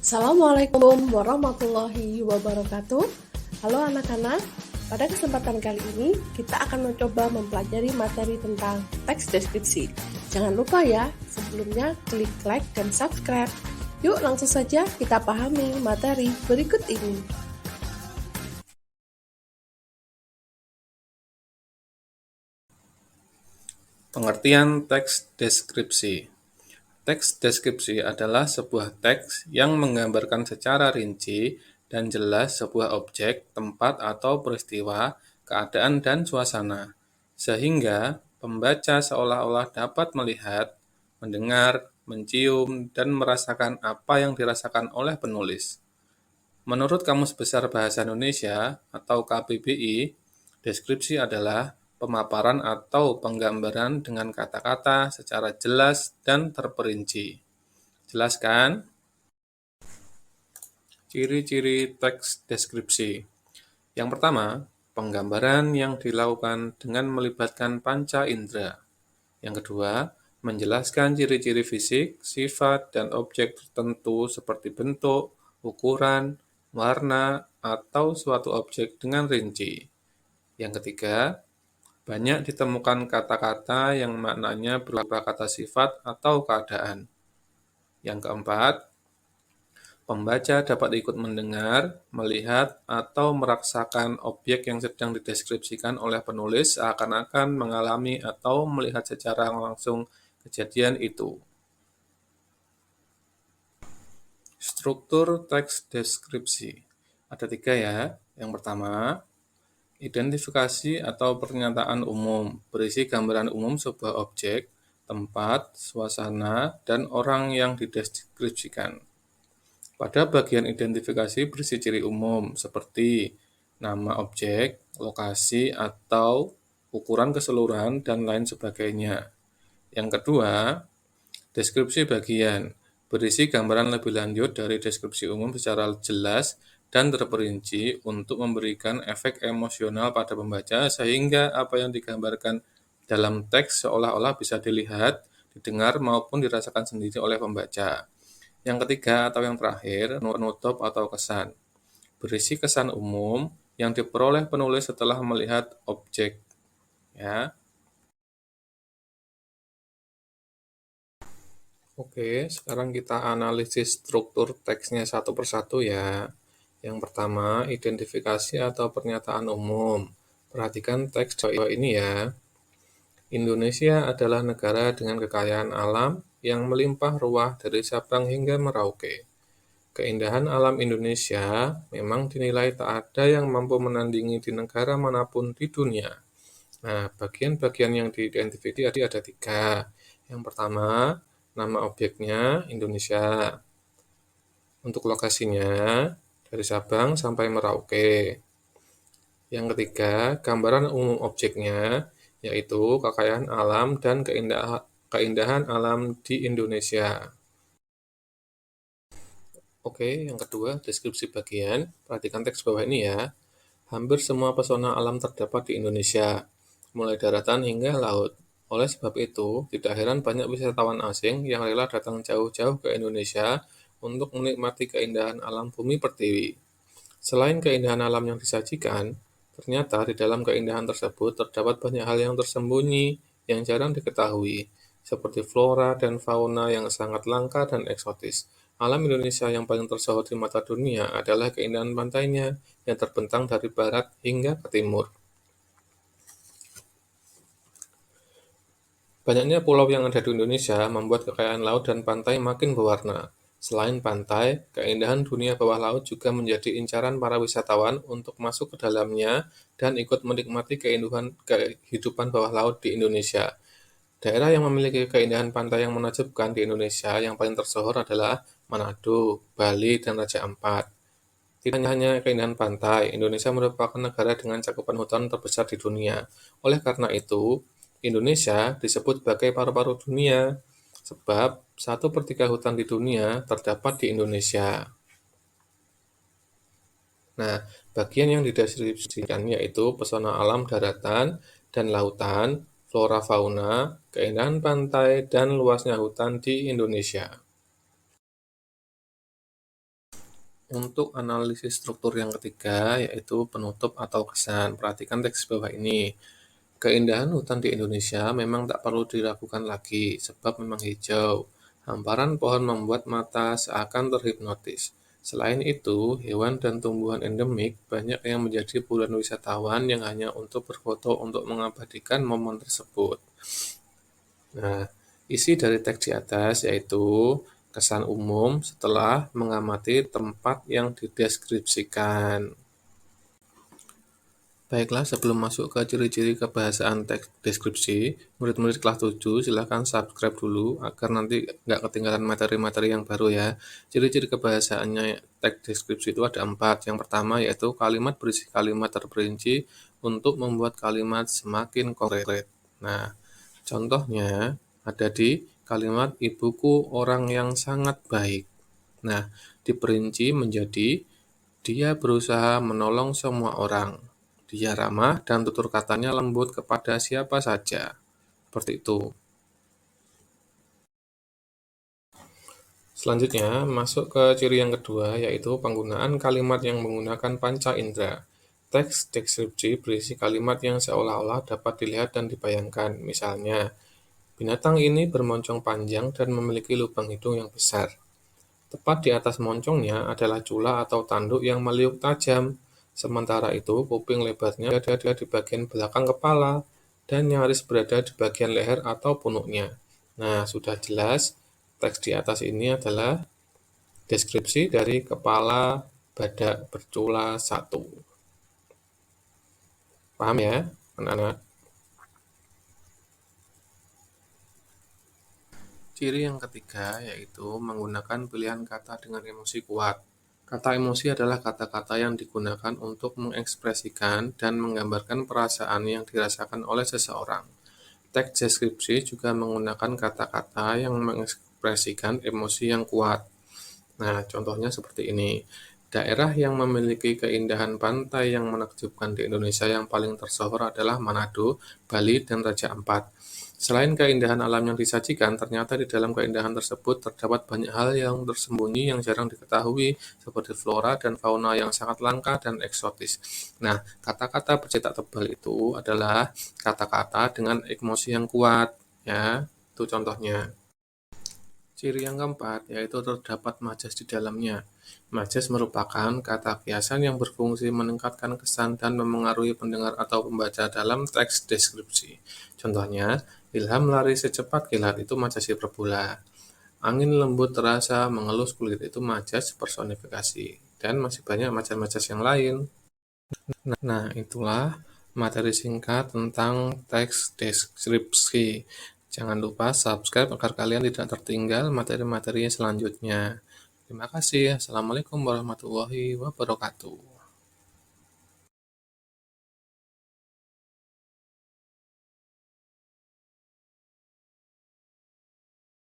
Assalamualaikum warahmatullahi wabarakatuh. Halo anak-anak, pada kesempatan kali ini kita akan mencoba mempelajari materi tentang teks deskripsi. Jangan lupa ya, sebelumnya klik like dan subscribe. Yuk langsung saja kita pahami materi berikut ini. Pengertian teks deskripsi. Teks deskripsi adalah sebuah teks yang menggambarkan secara rinci dan jelas sebuah objek, tempat, atau peristiwa, keadaan, dan suasana, sehingga pembaca seolah-olah dapat melihat, mendengar, mencium, dan merasakan apa yang dirasakan oleh penulis. Menurut Kamus Besar Bahasa Indonesia atau KBBI, deskripsi adalah pemaparan atau penggambaran dengan kata-kata secara jelas dan terperinci. Jelas kan? Ciri-ciri teks deskripsi. Yang pertama, penggambaran yang dilakukan dengan melibatkan panca indera. Yang kedua, menjelaskan ciri-ciri fisik, sifat, dan objek tertentu seperti bentuk, ukuran, warna, atau suatu objek dengan rinci. Yang ketiga, banyak ditemukan kata-kata yang maknanya berupa kata sifat atau keadaan. Yang keempat, pembaca dapat ikut mendengar, melihat, atau merasakan objek yang sedang dideskripsikan oleh penulis seakan-akan mengalami atau melihat secara langsung kejadian itu. Struktur teks deskripsi. Ada 3 ya. Yang pertama, identifikasi atau pernyataan umum, berisi gambaran umum sebuah objek, tempat, suasana, dan orang yang dideskripsikan. Pada bagian identifikasi berisi ciri umum, seperti nama objek, lokasi, atau ukuran keseluruhan, dan lain sebagainya. Yang kedua, deskripsi bagian, berisi gambaran lebih lanjut dari deskripsi umum secara jelas dan terperinci untuk memberikan efek emosional pada pembaca sehingga apa yang digambarkan dalam teks seolah-olah bisa dilihat, didengar, maupun dirasakan sendiri oleh pembaca. Yang ketiga atau yang terakhir, penutup atau kesan, berisi kesan umum yang diperoleh penulis setelah melihat objek. Ya. Oke, sekarang kita analisis struktur teksnya satu persatu ya. Yang pertama, identifikasi atau pernyataan umum. Perhatikan teks bawah ini ya. Indonesia adalah negara dengan kekayaan alam yang melimpah ruah dari Sabang hingga Merauke. Keindahan alam Indonesia memang dinilai tak ada yang mampu menandingi di negara manapun di dunia. Nah, bagian-bagian yang diidentifikasi ada 3. Yang pertama, nama objeknya Indonesia. Untuk lokasinya dari Sabang sampai Merauke. Yang ketiga, gambaran umum objeknya, yaitu kekayaan alam dan keindahan alam di Indonesia. Oke, yang kedua, deskripsi bagian. Perhatikan teks bawah ini ya. Hampir semua pesona alam terdapat di Indonesia, mulai daratan hingga laut. Oleh sebab itu, tidak heran banyak wisatawan asing yang rela datang jauh-jauh ke Indonesia untuk menikmati keindahan alam bumi pertiwi. Selain keindahan alam yang disajikan, ternyata di dalam keindahan tersebut terdapat banyak hal yang tersembunyi yang jarang diketahui, seperti flora dan fauna yang sangat langka dan eksotis. Alam Indonesia yang paling tersohor di mata dunia adalah keindahan pantainya yang terbentang dari barat hingga ke timur. Banyaknya pulau yang ada di Indonesia membuat kekayaan laut dan pantai makin berwarna. Selain pantai, keindahan dunia bawah laut juga menjadi incaran para wisatawan untuk masuk ke dalamnya dan ikut menikmati kehidupan bawah laut di Indonesia. Daerah yang memiliki keindahan pantai yang menakjubkan di Indonesia yang paling tersohor adalah Manado, Bali, dan Raja Ampat. Tidak hanya keindahan pantai, Indonesia merupakan negara dengan cakupan hutan terbesar di dunia. Oleh karena itu, Indonesia disebut sebagai paru-paru dunia, sebab 1/3 hutan di dunia terdapat di Indonesia. Nah, bagian yang dideskripsikan yaitu pesona alam daratan dan lautan, flora fauna, keindahan pantai, dan luasnya hutan di Indonesia. Untuk analisis struktur yang ketiga, yaitu penutup atau kesan. Perhatikan teks bawah ini. Keindahan hutan di Indonesia memang tak perlu diragukan lagi, sebab memang hijau. Hamparan pohon membuat mata seakan terhipnotis. Selain itu, hewan dan tumbuhan endemik banyak yang menjadi buruan wisatawan yang hanya untuk berfoto untuk mengabadikan momen tersebut. Nah, isi dari teks di atas yaitu kesan umum setelah mengamati tempat yang dideskripsikan. Baiklah, sebelum masuk ke ciri-ciri kebahasaan teks deskripsi, murid-murid kelas 7 silahkan subscribe dulu agar nanti nggak ketinggalan materi-materi yang baru ya. Ciri-ciri kebahasaannya teks deskripsi itu ada 4. Yang pertama yaitu kalimat berisi kalimat terperinci untuk membuat kalimat semakin konkret. Nah, contohnya ada di kalimat ibuku orang yang sangat baik. Nah, diperinci menjadi dia berusaha menolong semua orang. Dia ramah dan tutur katanya lembut kepada siapa saja. Seperti itu. Selanjutnya, masuk ke ciri yang kedua, yaitu penggunaan kalimat yang menggunakan panca indera. Teks deskripsi berisi kalimat yang seolah-olah dapat dilihat dan dibayangkan. Misalnya, binatang ini bermoncong panjang dan memiliki lubang hidung yang besar. Tepat di atas moncongnya adalah cula atau tanduk yang meliuk tajam. Sementara itu, kuping lebarnya ada di bagian belakang kepala dan nyaris berada di bagian leher atau punuknya. Nah, sudah jelas, teks di atas ini adalah deskripsi dari kepala badak bercula 1. Paham ya, anak-anak? Ciri yang ketiga yaitu menggunakan pilihan kata dengan emosi kuat. Kata emosi adalah kata-kata yang digunakan untuk mengekspresikan dan menggambarkan perasaan yang dirasakan oleh seseorang. Teks deskripsi juga menggunakan kata-kata yang mengekspresikan emosi yang kuat. Nah, contohnya seperti ini. Daerah yang memiliki keindahan pantai yang menakjubkan di Indonesia yang paling tersohor adalah Manado, Bali, dan Raja Ampat. Selain keindahan alam yang disajikan, ternyata di dalam keindahan tersebut terdapat banyak hal yang tersembunyi yang jarang diketahui, seperti flora dan fauna yang sangat langka dan eksotis. Nah, kata-kata bercetak tebal itu adalah kata-kata dengan emosi yang kuat, ya. Itu contohnya. Ciri yang keempat yaitu terdapat majas di dalamnya. Majas merupakan kata kiasan yang berfungsi meningkatkan kesan dan memengaruhi pendengar atau pembaca dalam teks deskripsi. Contohnya, Ilham lari secepat kilat itu majas hiperbola. Angin lembut terasa mengelus kulit itu majas personifikasi. Dan masih banyak majas-majas yang lain. Nah, itulah materi singkat tentang teks deskripsi. Jangan lupa subscribe agar kalian tidak tertinggal materi-materi selanjutnya. Terima kasih. Assalamualaikum warahmatullahi wabarakatuh.